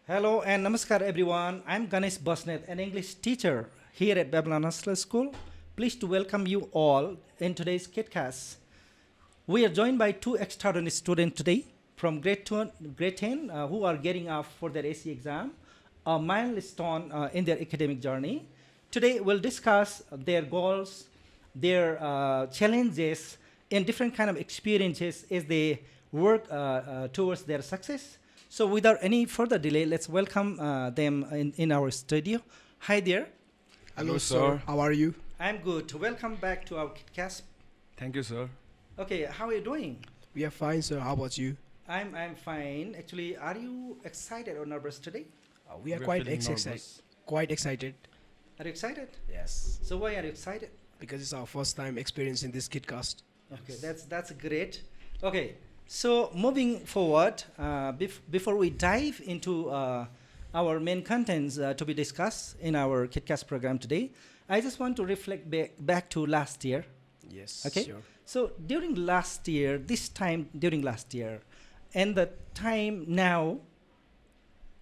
Hello and namaskar everyone. I'm Ganesh Basnet, an English teacher here at Babylon Hustler School. Pleased to welcome you all in today's KitCast. We are joined by two extraordinary students today from grade 10 who are getting up for their AC exam, a milestone in their academic journey. Today we'll discuss their goals, their challenges, and different kind of experiences as they work towards their success. So without any further delay, let's welcome them in our studio. Hi there. Hello, sir. How are you? I'm good. Welcome back to our KitCast. Thank you, sir. Okay, how are you doing? We are fine, sir. How about you? I'm fine. Actually, are you excited or nervous today? We are We're quite feeling excited. nervous. Quite excited. Are you excited? Yes. So why are you excited? Because it's our first time experiencing this KitCast. Okay, that's great. Okay, so moving forward, before we dive into our main contents to be discussed in our KitCast program today, I just want to reflect back to last year. Yes. Okay. Sure. So during last year, and the time now,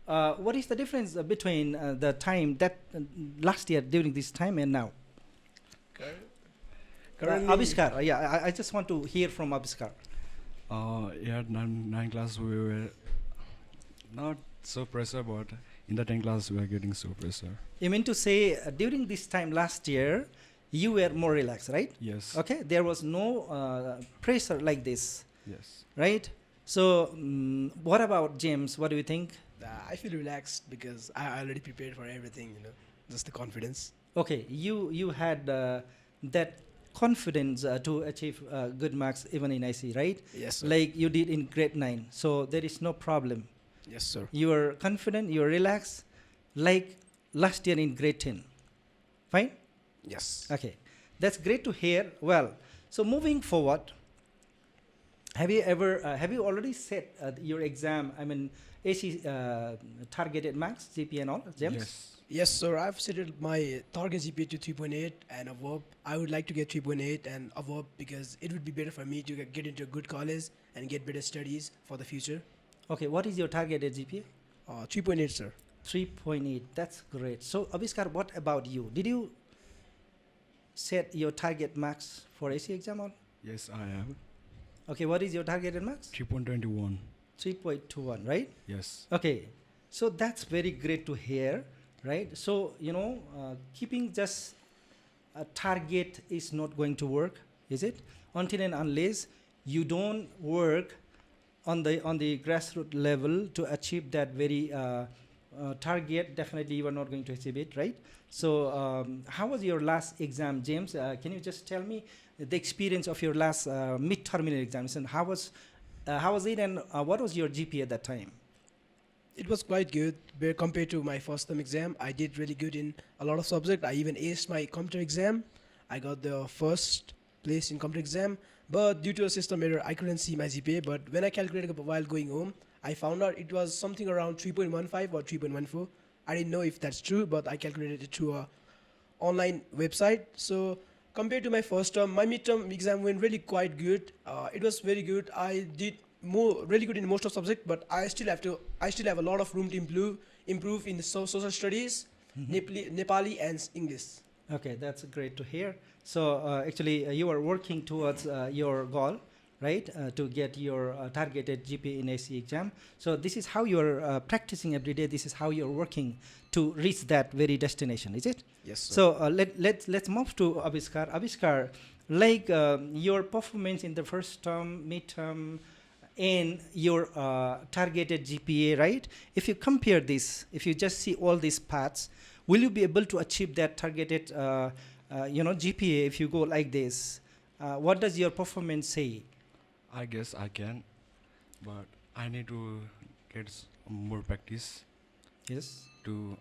what is the difference between the time that last year during this time and now? Currently, Abiskar, yeah, I just want to hear from Abiskar. Yeah, nine class we were not so pressure, but in the 10 class we are getting so pressure. You mean to say during this time last year, you were more relaxed, right? Yes. Okay, there was no pressure like this, Yes. right? So, what about James? What do you think? I feel relaxed because I already prepared for everything, just the confidence. Okay, you had that confidence to achieve good marks even in IC, right? Yes, sir. Like you did in grade 9. So there is no problem. Yes, sir. You are confident, you are relaxed, like last year in grade 10. Fine? Yes. Okay, that's great to hear. Well, so moving forward, have you already set your exam? I mean, AC targeted marks, GP and all, James? Yes. Yes, sir. I've set my target GPA to 3.8 and above. I would like to get 3.8 and above because it would be better for me to get into a good college and get better studies for the future. Okay, what is your targeted GPA? 3.8, sir. 3.8. That's great. So, Abiskar, what about you? Did you set your target marks for AC exam or? Yes, I have. Okay, what is your targeted marks? 3.21. 3.21, right? Yes. Okay, so that's very great to hear, right? So, keeping just a target is not going to work, is it? Until and unless you don't work on the grassroots level to achieve that very target, definitely you are not going to achieve it, right? So, how was your last exam, James? Can you just tell me the experience of your last mid-terminal examination? How was it, and what was your GPA at that time? It was quite good compared to my first term exam. I did really good in a lot of subjects. I even aced my computer exam. I got the first place in computer exam, but due to a system error, I couldn't see my GPA. But when I calculated while going home, I found out it was something around 3.15 or 3.14. I didn't know if that's true, but I calculated it through a online website. So compared to my first term, my midterm exam went really quite good. It was very good. I did really good in most of subject, but I still have a lot of room to improve in the social studies, Nepali and English. Okay, that's great to hear. So actually, you are working towards your goal, right? To get your targeted GPA in AC exam. So this is how you are practicing every day. This is how you are working to reach that very destination, is it? Yes, sir. So let's move to Abiskar. Abiskar, like your performance in the first term, midterm, and your targeted GPA, right? If you compare this, if you just see all these paths, will you be able to achieve that targeted, GPA if you go like this? What does your performance say? I guess I can, but I need to get more practice Yes. to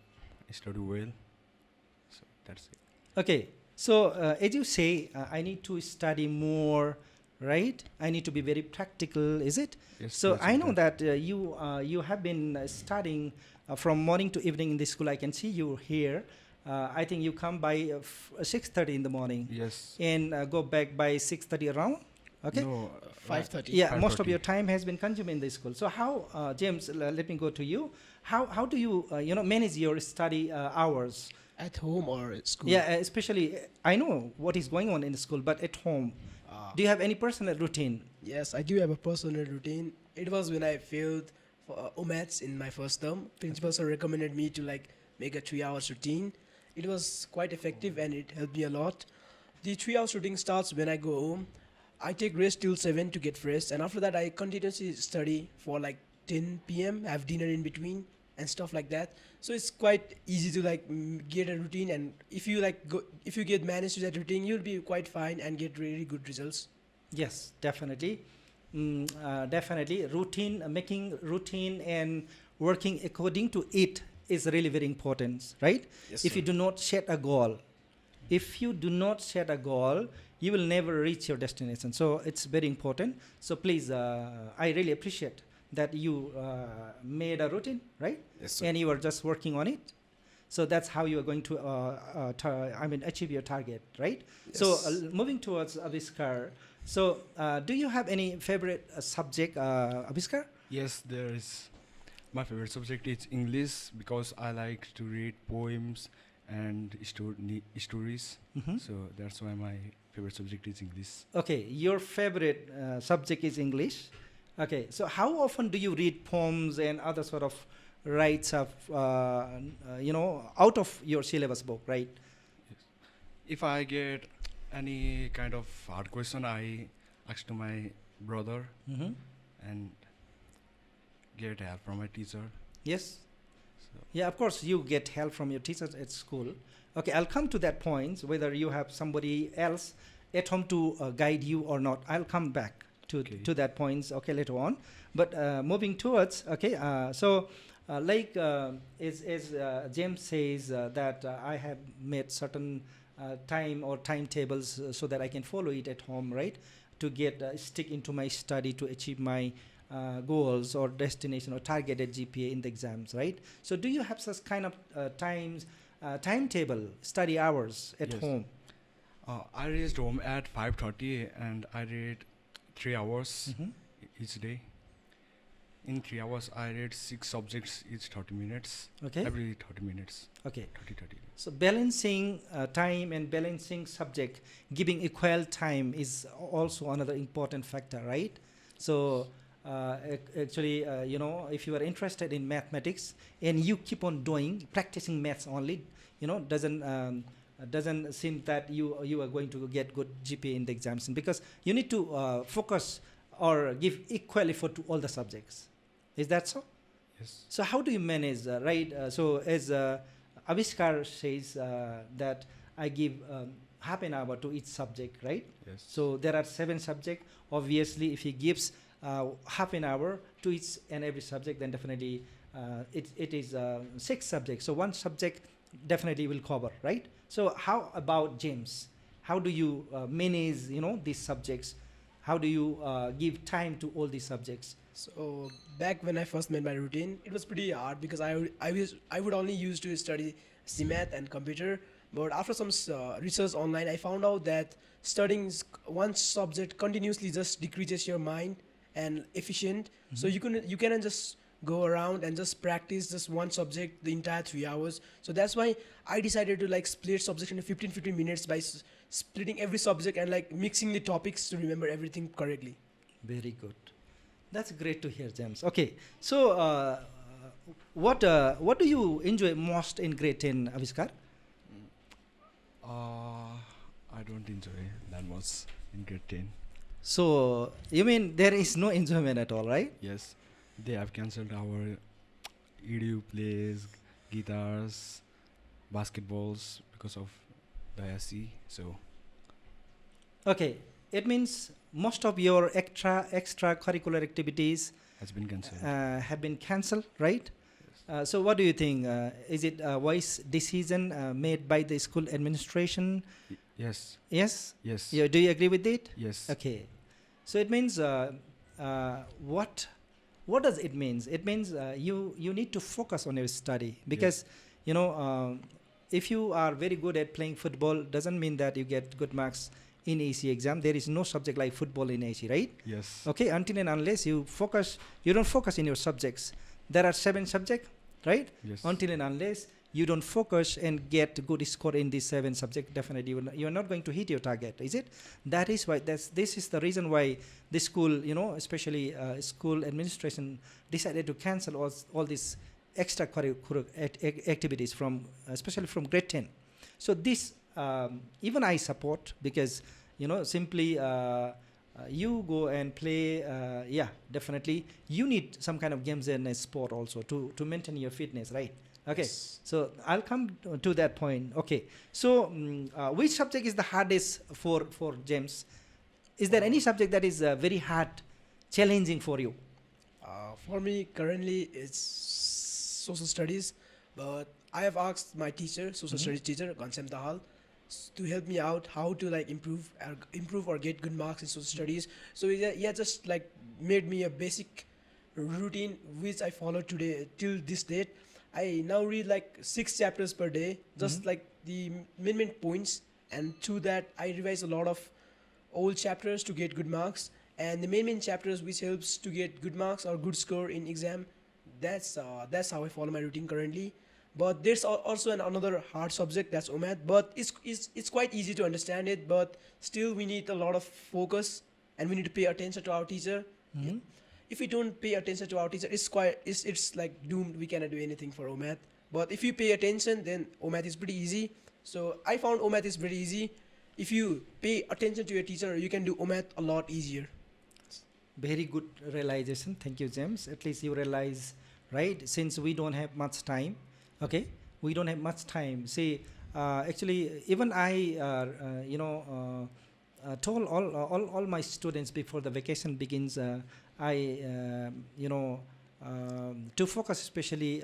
study well. So that's it. Okay. So as you say, I need to study more, right? I need to be very practical, is it? Yes. So that's I it. know that you have been studying from morning to evening in this school. I can see you here. I think you come by 6:30 in the morning Yes. and go back by 6:30 around. Okay. No, 5:30. Yeah, most of 5:30. your time has been consumed in the school. So how, James? Let me go to you. How do you manage your study hours? At home or at school? Yeah, especially I know what is going on in the school, but at home, Uh, do you have any personal routine? yes, I do have a personal routine. It was when I failed for OMATs in my first term. Principal sir recommended me to like make a 3 hours routine. It was quite effective and it helped me a lot. The 3 hours routine starts when I go home. I take rest till 7 to get fresh, and after that I continuously study for like 10 p.m. Have dinner in between and stuff like that. So it's quite easy to like get a routine, and if you like go, if you get managed to that routine, you'll be quite fine and get really good results. Yes, definitely. Definitely. Routine, making routine and working according to it is really very important, right? Yes, If you do not set a goal, if you do not set a goal, you will never reach your destination. So it's very important. So please, I really appreciate that you made a routine, right? Yes, And you are just working on it. So that's how you are going to, achieve your target, right? So moving towards Abiskar. So do you have any favorite subject, Abiskar? Yes, there is. My favorite subject is English because I like to read poems and stories. Mhm. So that's why my favorite subject is English. Okay, your favorite subject is English. Okay, so how often do you read poems and other sort of writes of, out of your syllabus book, right? If I get any kind of hard question, I ask to my brother Mm-hmm. and get help from my teacher. Yes. So Yeah, of course, you get help from your teachers at school. Okay, I'll come to that point, whether you have somebody else at home to guide you or not. I'll come back Okay. to that point, okay, later on. But moving towards, okay, as James says that I have made certain time or timetables so that I can follow it at home, right? To get stick into my study to achieve my goals or destination or targeted GPA in the exams, right? So do you have such kind of timetable, study hours at Yes. home? I reached home at 5:30 and I read 3 hours Mhm. each day. In 3 hours, I read 6 subjects each 30 minutes. Okay. Every 30 minutes. Okay. 30. So balancing time and balancing subject, giving equal time is also another important factor, right? So actually, if you are interested in mathematics and you keep on practicing maths only, doesn't seem that you are going to get good GPA in the exams, because you need to focus or give equal effort to all the subjects. Is that so? Yes. So how do you manage, right? So as Abiskar says that I give half an hour to each subject, right? Yes. So there are 7 subjects. Obviously, if he gives half an hour to each and every subject, then definitely it is 6 subjects. So one subject definitely will cover, right? So how about James? How do you manage, these subjects? How do you give time to all these subjects? So back when I first made my routine, it was pretty hard because I would only used to study CMath and computer. But after some research online, I found out that studying one subject continuously just decreases your mind and efficient. So you cannot just go around and just practice just one subject the entire 3 hours. So that's why I decided to like split subject into 15 minutes by splitting every subject and like mixing the topics to remember everything correctly. Very good. That's great to hear, James. Okay, so what do you enjoy most in grade 10, Aviskar? I don't enjoy that much in grade 10. So you mean there is no enjoyment at all, right? Yes. They have cancelled our edu plays, guitars, basketballs because of the SE. So Okay, it means most of your extracurricular activities has been cancelled. have been cancelled, right? So what do you think? Is it a wise decision made by the school administration? Yes. Yes? Yes. Yeah, do you agree with it? Yes. Okay. So it means what does it mean? It means you need to focus on your study, because if you are very good at playing football, doesn't mean that you get good marks in AC exam. There is no subject like football in AC, right? Yes. Okay, until and unless you focus, you don't focus in your subjects. There are 7 subjects, right? Yes. Until and unless you don't focus and get good score in these 7 subjects, definitely you're not going to hit your target, is it? That is why this is the reason why the school, especially school administration decided to cancel all these extracurricular activities from, especially from grade 10. So this even I support, because simply you go and play, definitely you need some kind of games and a sport also to maintain your fitness, right? Okay, Yes. so I'll come to that point. Okay, so which subject is the hardest for James? Is there any subject that is very hard, challenging for you? For me, currently, it's social studies, but I have asked my teacher, social studies teacher, Ghanshyam Dahal, to help me out how to like improve or get good marks in social studies. So he had just like made me a basic routine which I follow today till this date. I now read like 6 chapters per day, just like the main points, and through that I revise a lot of old chapters to get good marks, and the main chapters which helps to get good marks or good score in exam. That's how I follow my routine currently. But there's also another hard subject, that's OMAT, but it's quite easy to understand it, but still we need a lot of focus and we need to pay attention to our teacher. If we don't pay attention to our teacher, it's like doomed. We cannot do anything for OMAT. But if you pay attention, then OMAT is pretty easy. So I found OMAT is very easy. If you pay attention to your teacher, you can do OMAT a lot easier. Very good realization. Thank you, James. At least you realize, right? Since we don't have much time, okay? We don't have much time. See, actually, even I, told all my students before the vacation begins, to focus especially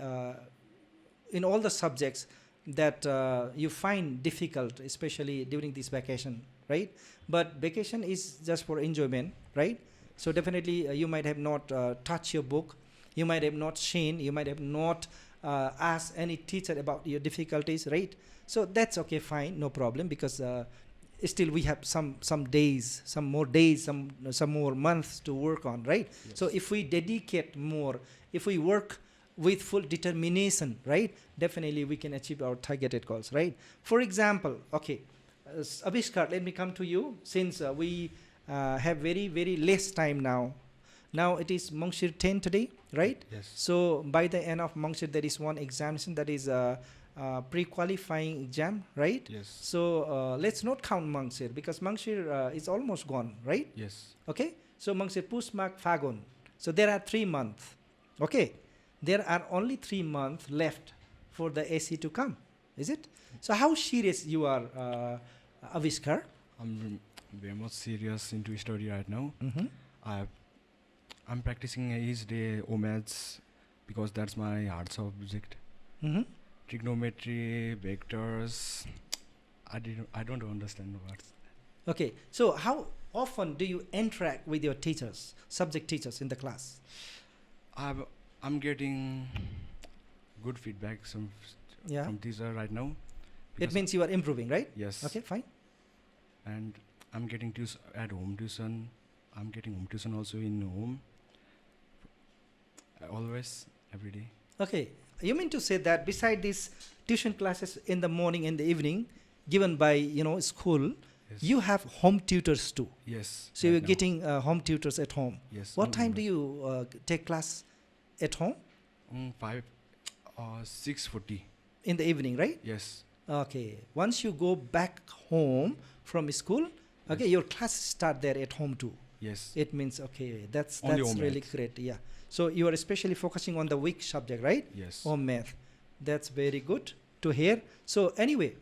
in all the subjects that you find difficult, especially during this vacation, right? But vacation is just for enjoyment, right? So definitely you might have not touched your book, you might have not seen, you might have not asked any teacher about your difficulties, right? So that's okay, fine, no problem, because still we have some days, some more months to work on, right? Yes. So if we dedicate more, if we work with full determination, right, definitely we can achieve our targeted goals, right? For example, okay, Abiskar, let me come to you, since we have very less time now. Now it is Mongshir 10 today, right? Yes. So by the end of Mongshir, there is one examination, that is pre-qualifying exam, right? Yes. So let's not count Mongshir, because Mongshir is almost gone, right? Yes. Okay, so Mongshir, Pushmak, Fagun. So there are 3 months. Okay, there are only 3 months left for the AC to come, is it? So how serious you are, Aviskar? I'm very much serious into study right now. Mm-hmm. I'm practicing each day OMATs because that's my hard subject. Mm-hmm. Trigonometry, vectors. I don't understand words. Okay, so how often do you interact with your teachers, subject teachers in the class? I'm getting good feedback Yeah, from teacher right now. it because- means you are improving, right? yes. Okay, fine. And I'm getting at home tuition. I'm getting home tuition also in home. Always, every day. Okay, you mean to say that beside these tuition classes in the morning and the evening given by school, Yes. you have home tutors too. Yes. So right you're now. getting home tutors at home. Yes. What time do you take class at home? 6:40. In the evening, right? Yes. Okay. Once you go back home from school, okay, Yes. your classes start there at home too. Yes. It means, okay, that's Only really maths. great. Yeah. So you are especially focusing on the weak subject, right? Yes. Home math. That's very good to hear. So anyway,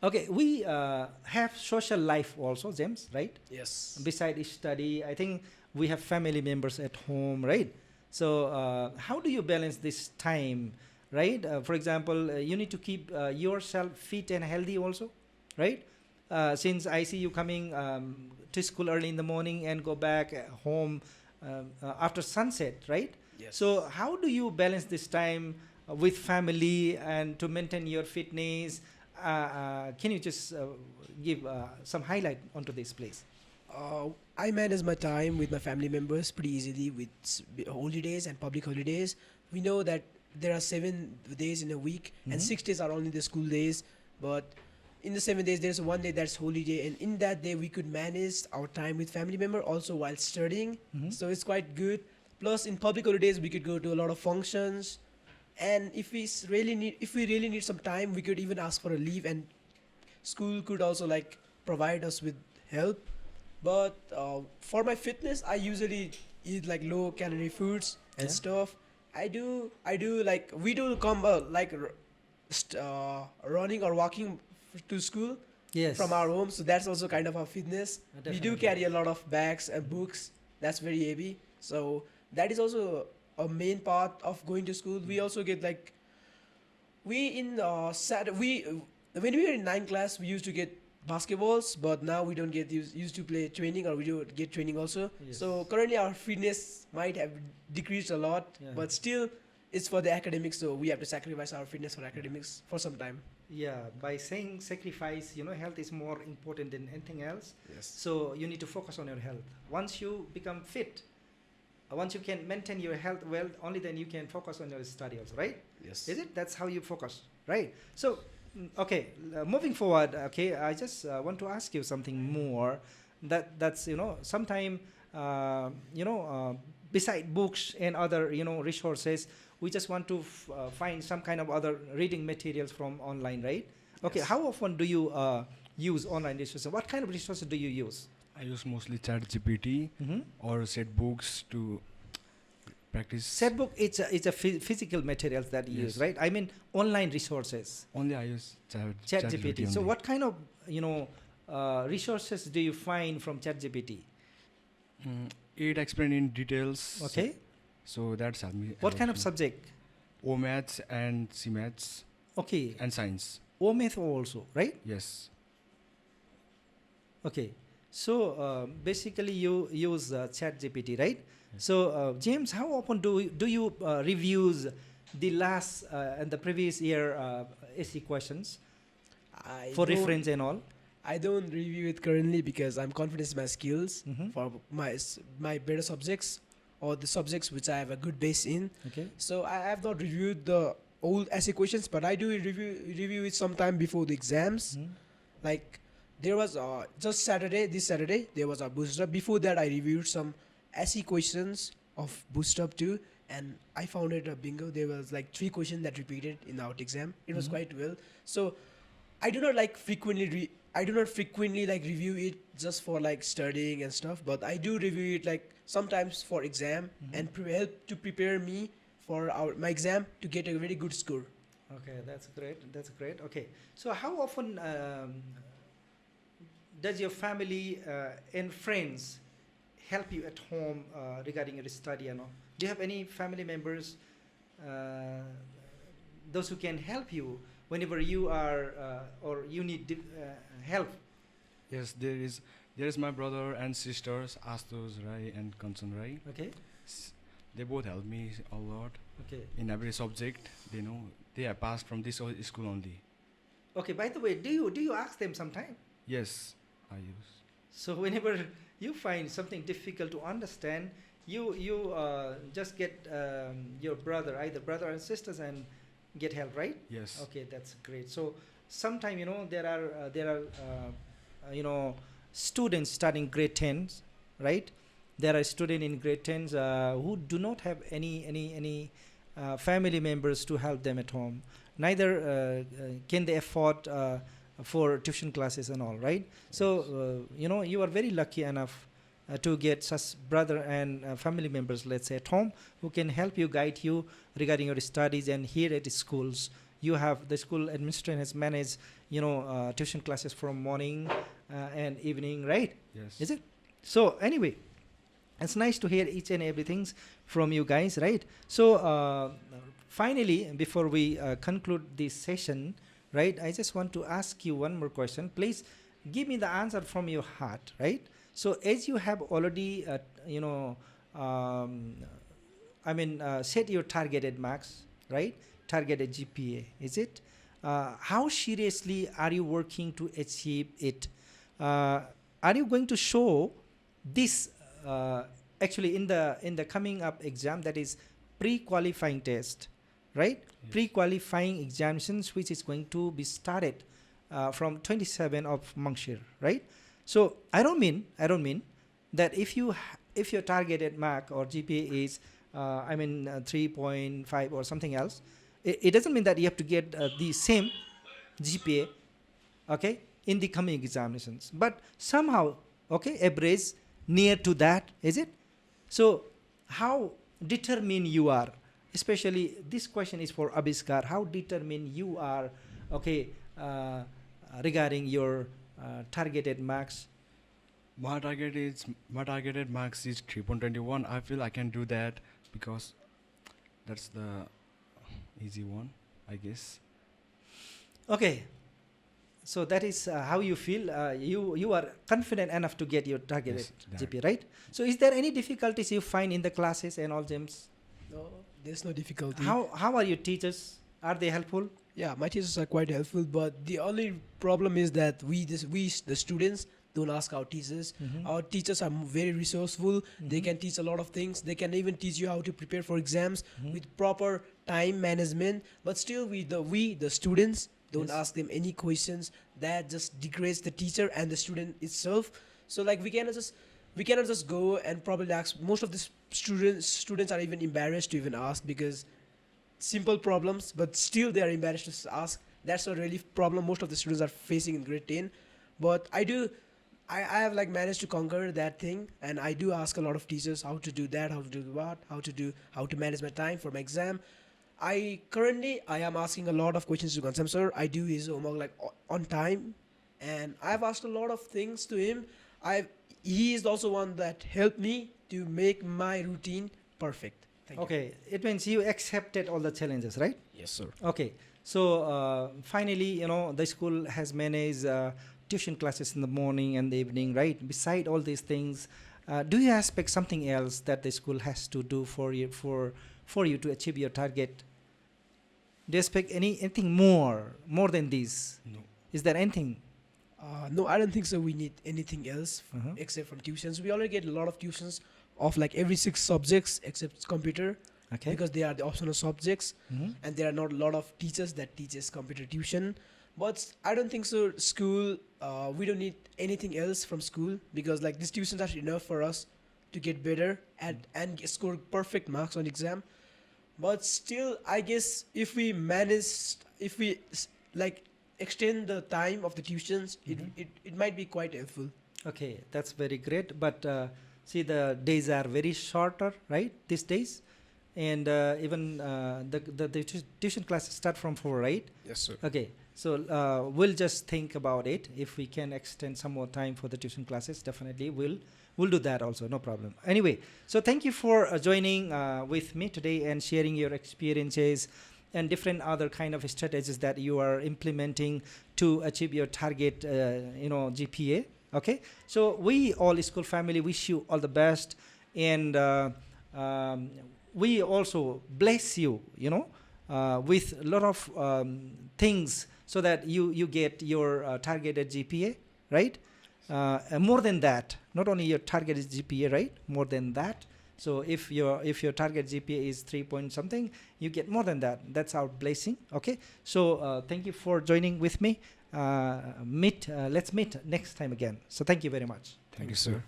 okay, we have social life also, James, right? Yes. Beside study, I think we have family members at home, right? So how do you balance this time, right? For example, you need to keep yourself fit and healthy also, right? Since I see you coming to school early in the morning and go back home after sunset, right? Yes. So how do you balance this time with family and to maintain your fitness can you just give some highlight onto this, please? I manage my time with my family members pretty easily with holidays and public holidays. We know that there are 7 days in a week, and Mhm. 6 days are only the school days. But in the 7 days, there's one day that's holiday, and in that day, we could manage our time with family member also while studying. Mhm. So it's quite good. Plus, in public holidays, we could go to a lot of functions, and if we really need some time, we could even ask for a leave, and school could also like provide us with help. But for my fitness, I usually eat like low calorie foods and Yeah. stuff. I do like we do come running or walking to school Yes. from our home, so that's also kind of our fitness. We do Definitely. carry a lot of bags and books. That's very heavy, so that is also a main part of going to school. We also get like we in Sat we when we were in 9th class, we used to get basketballs, but now we don't get used to play training, or we do get training also. Yes. So currently our fitness might have decreased a lot, Yeah. but still it's for the academics, so we have to sacrifice our fitness for academics for some time. Yeah, by saying sacrifice, health is more important than anything else. Yes. So you need to focus on your health. Once you become fit, once you can maintain your health well, only then you can focus on your study also, right? Yes. Is it? That's how you focus, right? So, okay, moving forward, okay, I just want to ask you something more. That's sometime beside books and other resources, we just want to find some kind of other reading materials from online, right? Okay, Yes. how often do you use online resources? What kind of resources do you use? I use mostly ChatGPT Mm-hmm. or set books to practice. Set book, it's a physical materials that you use, Yes. right? I mean online resources. Only I use ChatGPT. So only. what kind of resources do you find from ChatGPT? It explained in details. Okay. So that's helped me. What kind of subject? O maths and C maths Okay. and science. O math also, right? Yes. Okay. So basically you use ChatGPT, right? So James, how often do you reviews the last and the previous year SE questions I for don't- reference and all? I don't review it currently because I'm confident in my skills Mhm. for my better subjects or the subjects which I have a good base in. Okay. So I have not reviewed the old essay questions, but I do review it sometime before the exams. Mhm. Like there was just this Saturday there was a boost up. Before that I reviewed some essay questions of boost up too, and I found it a bingo. There was like 3 questions that repeated in our exam. It was Mhm. quite well. So I do not like frequently like review it just for like studying and stuff, but I do review it like sometimes for exam Mhm. and help to prepare me for my exam to get a very good score. Okay, that's great. That's great. Okay, so how often does your family and friends help you at home regarding your study and all? Do you have any family members, those who can help you whenever you are or you need help? Yes, there is my brother and sisters, Astos Rai and Kanchan Rai. Okay, They both help me a lot okay, in every subject. They have passed from this school only. okay. By the way, do you ask them sometime? Yes, I use. So whenever you find something difficult to understand, you just get your brother, either brother and sisters, and get help, right? Yes. Okay, that's great. So sometime there are students studying grade 10s, right? There are students in grade 10s who do not have any family members to help them at home. Neither can they afford for tuition classes and all, right? So you are very lucky enough to get such brother and family members, let's say, at home, who can help you, guide you regarding your studies. And here at the schools, you have the school administration has managed tuition classes from morning and evening, right? Yes. Is it? So anyway, it's nice to hear each and everything from you guys, right? So finally, before we conclude this session, right, I just want to ask you one more question. Please give me the answer from your heart, right? So as you have already, set your targeted marks, right? Targeted GPA, is it? how seriously are you working to achieve it? Are you going to show this actually in the coming up exam, that is pre-qualifying test, right? Yes. Pre-qualifying examinations which is going to be started from 27 of Mangshir, right? So I don't mean that if your targeted mark or GPA is 3.5 or something else, it doesn't mean that you have to get the same GPA, okay, in the coming examinations, but somehow, okay, average near to that, is it? So how determined you are, especially this question is for Abiskar, how determined you are, okay, regarding your targeted marks? My targeted marks is 3.21. I feel I can do that because that's the easy one, I guess. Okay, so that is how you feel. You are confident enough to get your targeted Yes, that. GPA, right? So is there any difficulties you find in the classes and all, James? No, there's no difficulty. How are your teachers? Are they helpful? Yeah, my teachers are quite helpful, but the only problem is that we the students don't ask our teachers. Mhm. Our teachers are very resourceful. They Mhm. can teach a lot of things. They can even teach you how to prepare for exams Mhm. with proper time management. But still, the students don't Yes. ask them any questions. That just degrades the teacher and the student itself. So like we cannot just go and probably ask. Most of the students are even embarrassed to even ask because simple problems, but still they are embarrassed to ask. That's a really problem most of the students are facing in grade 10. But I have like managed to conquer that thing, and I do ask a lot of teachers how to do that, how to do what, how to manage my time for my exam. I am asking a lot of questions to Gansam sir. I do his homework like on time, and I've asked a lot of things to him. He is also one that helped me to make my routine perfect. Thank you. Okay, it means you accepted all the challenges, right? Yes, sir. Okay, so finally, the school has managed tuition classes in the morning and the evening, right? Beside all these things, do you expect something else that the school has to do for you to achieve your target? Do you expect anything more than this? No. Is there anything? No, I don't think so. We need anything else Uh-huh. except from tuitions. We already get a lot of tuitions of like every 6 subjects except computer Okay. because they are the optional subjects, Mhm. and there are not a lot of teachers that teaches computer tuition. But I don't think so. School, we don't need anything else from school because like these tuitions are enough for us to get better and score perfect marks on exam. But still, I guess if we like extend the time of the tuitions, Mhm. it might be quite helpful. Okay, that's very great. But see, the days are very shorter, right? These days, and even the tuition classes start from 4, right? Yes, sir. Okay, so we'll just think about it. If we can extend some more time for the tuition classes, definitely we'll do that also. No problem. Anyway, so thank you for joining with me today and sharing your experiences and different other kind of strategies that you are implementing to achieve your target, GPA. Okay, so we all school family wish you all the best, and we also bless you, with a lot of things so that you get your targeted GPA, right? And more than that, not only your targeted GPA, right? More than that. So if your target GPA is 3 point something, you get more than that. That's our blessing. Okay. So thank you for joining with me. Let's meet next time again. So thank you very much. Thank you, sir.